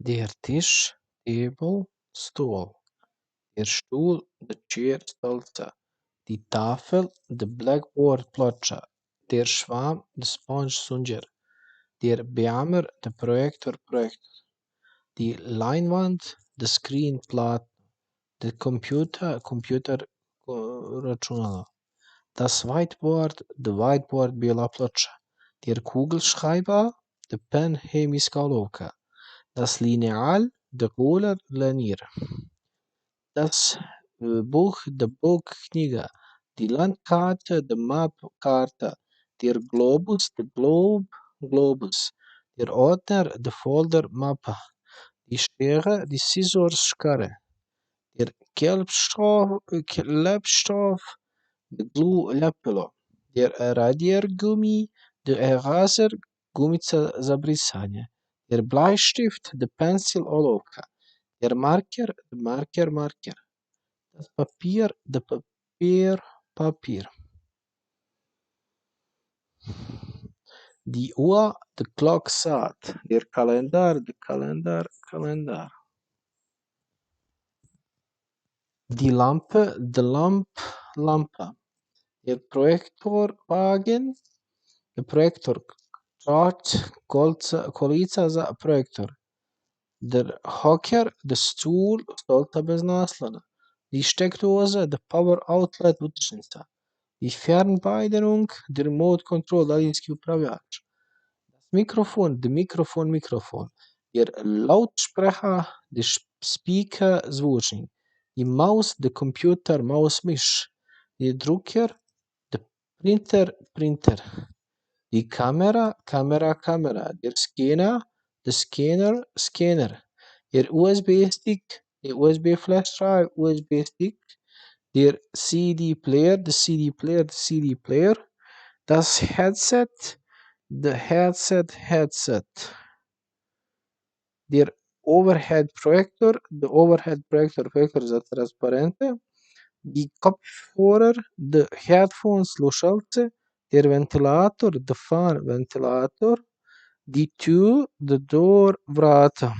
Der Tisch, Table, Stool. Der Stuhl, the chair, stolze. Die Tafel, the blackboard, plotsche. Der Schwamm, the sponge, sunger. Der Beamer, the Projektor, Projektor. Die Leinwand, the screen, Platte. Der Computer, Computer, računalo. Das Whiteboard, the whiteboard, bijela ploča. Der Kugelschreiber, the pen, hemijska olovka. Das Lineal, the ruler, lanier. Das Buch, the book, knjiga. Die Landkarte, the map, Karte. Der Globus, the globe, globus. Der Ordner, the folder, Mappe. Die Schere, die Scissors, Schere. Der Klebstoff, the glue, Lepelo. Der Radiergummi, the Eraser, Gummica za brisanje. Der Bleistift, the pencil, olovka. Der Marker, the marker, marker. Das Papier, the Papier, Papier. Die Uhr, the clock, Saat. Der Kalender, the Kalender, Kalender. Die Lampe, the lamp, Lampe. Der Projektorwagen, the Projektor, Chart, Kolica za Projektor. Der Hocker, the Stuhl, stolta bez naslona. Die Steckdose, the Power Outlet, utrčnica. Die Fernbedienung, the Remote Control, daljinski upravljač. Das Mikrofon, the Mikrofon, Mikrofon. Der Lautsprecher, the Speaker, zvučnik. Die Maus, the Computer, Maus, Misch. Die Drucker, the Printer, Printer. Die Kamera, Kamera, Kamera. Der Scanner, the Scanner, Scanner. Der USB-Stick, der USB-Flash Drive, USB-Stick. Der CD-Player, the CD-Player, the CD-Player. Das Headset, the Headset, Headset. Der Overhead-Projektor, the Overhead-Projektor, Projektor za transparente. Die Kopfhörer, the Headphones, slušalce. Der Ventilator, the Fan, Ventilator. Die Tür, the Door, vrata.